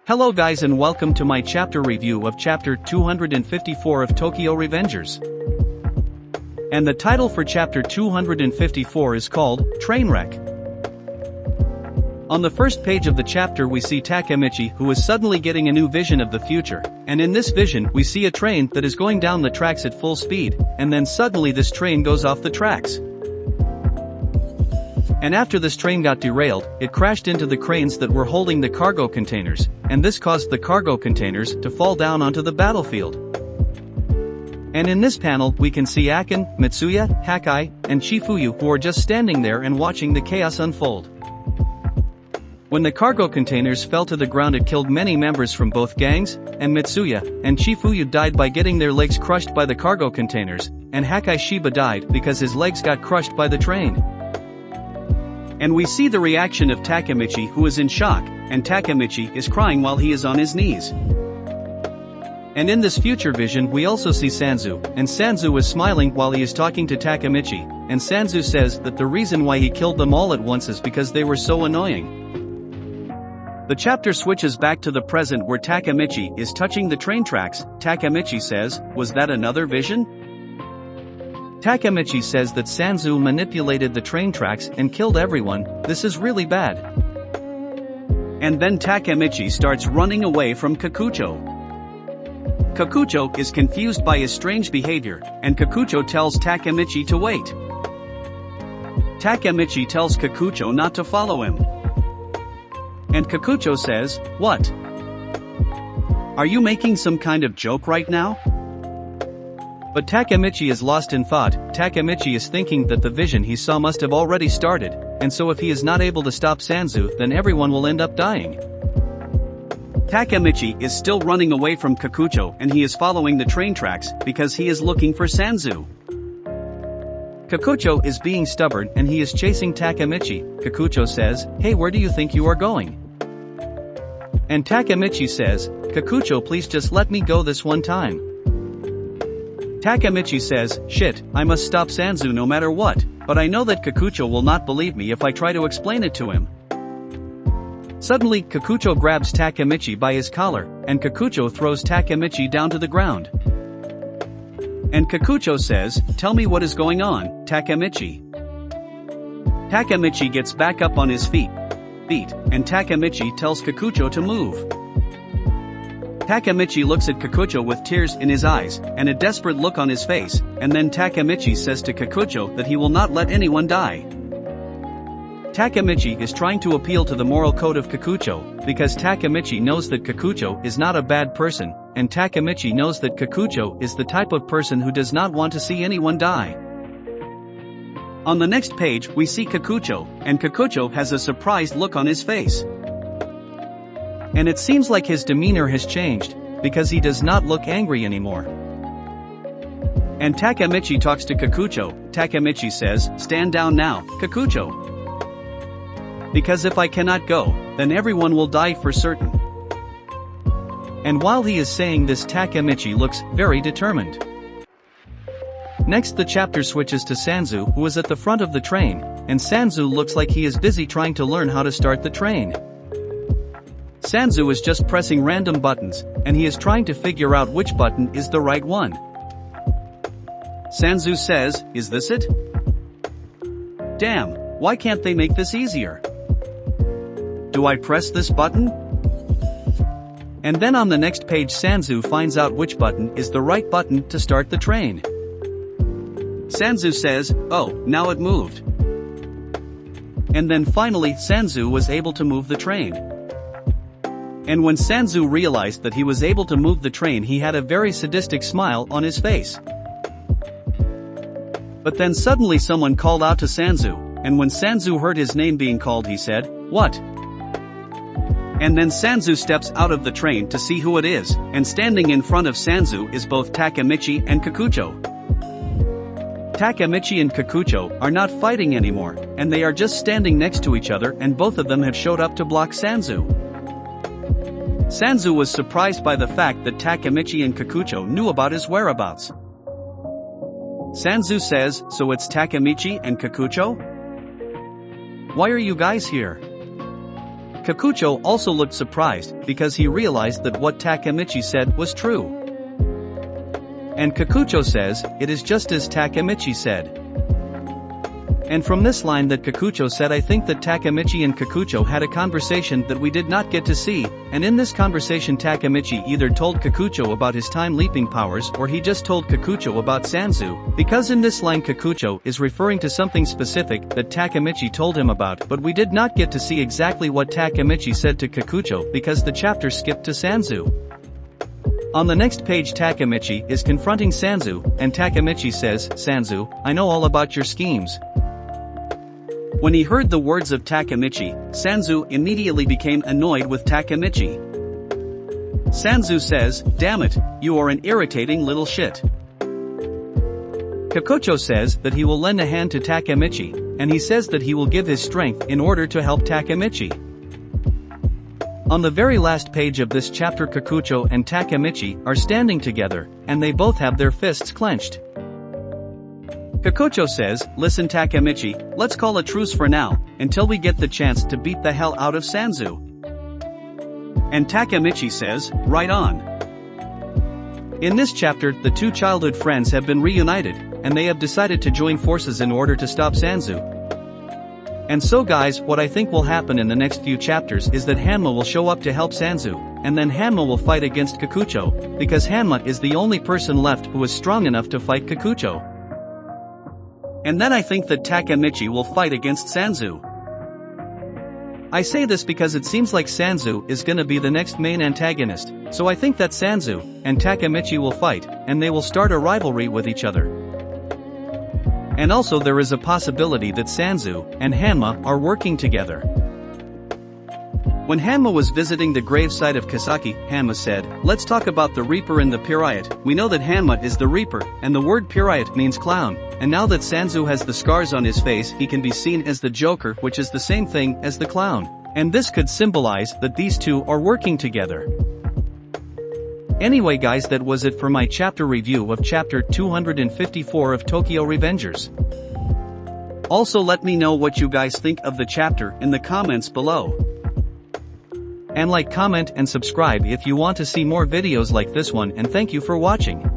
Hello guys and welcome to my chapter review of chapter 254 of Tokyo Revengers. And the title for chapter 254 is called, Trainwreck. On the first page of the chapter we see Takemichi who is suddenly getting a new vision of the future, and in this vision we see a train that is going down the tracks at full speed, and then suddenly this train goes off the tracks. And after this train got derailed, it crashed into the cranes that were holding the cargo containers, and this caused the cargo containers to fall down onto the battlefield. And in this panel we can see Akin, Mitsuya, Hakai, and Chifuyu who are just standing there and watching the chaos unfold. When the cargo containers fell to the ground it killed many members from both gangs, and Mitsuya and Chifuyu died by getting their legs crushed by the cargo containers, and Hakai Shiba died because his legs got crushed by the train. And we see the reaction of Takemichi who is in shock, and Takemichi is crying while he is on his knees. And in this future vision we also see Sanzu, and Sanzu is smiling while he is talking to Takemichi, and Sanzu says that the reason why he killed them all at once is because they were so annoying. The chapter switches back to the present where Takemichi is touching the train tracks. Takemichi says, "Was that another vision?" Takemichi says that Sanzu manipulated the train tracks and killed everyone. This is really bad. And then Takemichi starts running away from Kakucho. Kakucho is confused by his strange behavior, and Kakucho tells Takemichi to wait. Takemichi tells Kakucho not to follow him. And Kakucho says, "What? Are you making some kind of joke right now?" But Takemichi is lost in thought. Takemichi is thinking that the vision he saw must have already started, and so if he is not able to stop Sanzu then everyone will end up dying. Takemichi is still running away from Kakucho and he is following the train tracks because he is looking for Sanzu. Kakucho is being stubborn and he is chasing Takemichi. Kakucho says, "Hey, where do you think you are going?" And Takemichi says, "Kakucho, please just let me go this one time." Takemichi says, "Shit, I must stop Sanzu no matter what, but I know that Kakucho will not believe me if I try to explain it to him." Suddenly Kakucho grabs Takemichi by his collar, and Kakucho throws Takemichi down to the ground. And Kakucho says, "Tell me what is going on, Takemichi." Takemichi gets back up on his feet, and Takemichi tells Kakucho to move. Takemichi looks at Kakucho with tears in his eyes, and a desperate look on his face, and then Takemichi says to Kakucho that he will not let anyone die. Takemichi is trying to appeal to the moral code of Kakucho, because Takemichi knows that Kakucho is not a bad person, and Takemichi knows that Kakucho is the type of person who does not want to see anyone die. On the next page we see Kakucho, and Kakucho has a surprised look on his face. And it seems like his demeanor has changed, because he does not look angry anymore. And Takemichi talks to Kakucho. Takemichi says, "Stand down now, Kakucho. Because if I cannot go, then everyone will die for certain." And while he is saying this Takemichi looks very determined. Next the chapter switches to Sanzu who is at the front of the train, and Sanzu looks like he is busy trying to learn how to start the train. Sanzu is just pressing random buttons, and he is trying to figure out which button is the right one. Sanzu says, "Is this it? Damn, why can't they make this easier? Do I press this button?" And then on the next page Sanzu finds out which button is the right button to start the train. Sanzu says, "Oh, now it moved." And then finally Sanzu was able to move the train. And when Sanzu realized that he was able to move the train he had a very sadistic smile on his face. But then suddenly someone called out to Sanzu, and when Sanzu heard his name being called he said, "What?" And then Sanzu steps out of the train to see who it is, and standing in front of Sanzu is both Takemichi and Kakucho. Takemichi and Kakucho are not fighting anymore, and they are just standing next to each other and both of them have showed up to block Sanzu. Sanzu was surprised by the fact that Takemichi and Kakucho knew about his whereabouts. Sanzu says, "So it's Takemichi and Kakucho? Why are you guys here?" Kakucho also looked surprised, because he realized that what Takemichi said was true. And Kakucho says, "It is just as Takemichi said." And from this line that Kakucho said, I think that Takemichi and Kakucho had a conversation that we did not get to see, and in this conversation Takemichi either told Kakucho about his time leaping powers or he just told Kakucho about Sanzu, because in this line Kakucho is referring to something specific that Takemichi told him about, but we did not get to see exactly what Takemichi said to Kakucho because the chapter skipped to Sanzu. On the next page Takemichi is confronting Sanzu, and Takemichi says, "Sanzu, I know all about your schemes." When he heard the words of Takemichi, Sanzu immediately became annoyed with Takemichi. Sanzu says, "Damn it, you are an irritating little shit." Kakucho says that he will lend a hand to Takemichi, and he says that he will give his strength in order to help Takemichi. On the very last page of this chapter Kakucho and Takemichi are standing together, and they both have their fists clenched. Kakucho says, "Listen Takemichi, let's call a truce for now, until we get the chance to beat the hell out of Sanzu." And Takemichi says, "Right on." In this chapter, the two childhood friends have been reunited, and they have decided to join forces in order to stop Sanzu. And so guys, what I think will happen in the next few chapters is that Hanma will show up to help Sanzu, and then Hanma will fight against Kakucho, because Hanma is the only person left who is strong enough to fight Kakucho. And then I think that Takemichi will fight against Sanzu. I say this because it seems like Sanzu is gonna be the next main antagonist, so I think that Sanzu and Takemichi will fight, and they will start a rivalry with each other. And also there is a possibility that Sanzu and Hanma are working together. When Hanma was visiting the gravesite of Kasaki, Hanma said, "Let's talk about the Reaper and the Pyrite." We know that Hanma is the Reaper, and the word Pyrite means clown, and now that Sanzu has the scars on his face he can be seen as the Joker, which is the same thing as the clown. And this could symbolize that these two are working together. Anyway guys, that was it for my chapter review of chapter 254 of Tokyo Revengers. Also let me know what you guys think of the chapter in the comments below. And like, comment and subscribe if you want to see more videos like this one, and thank you for watching.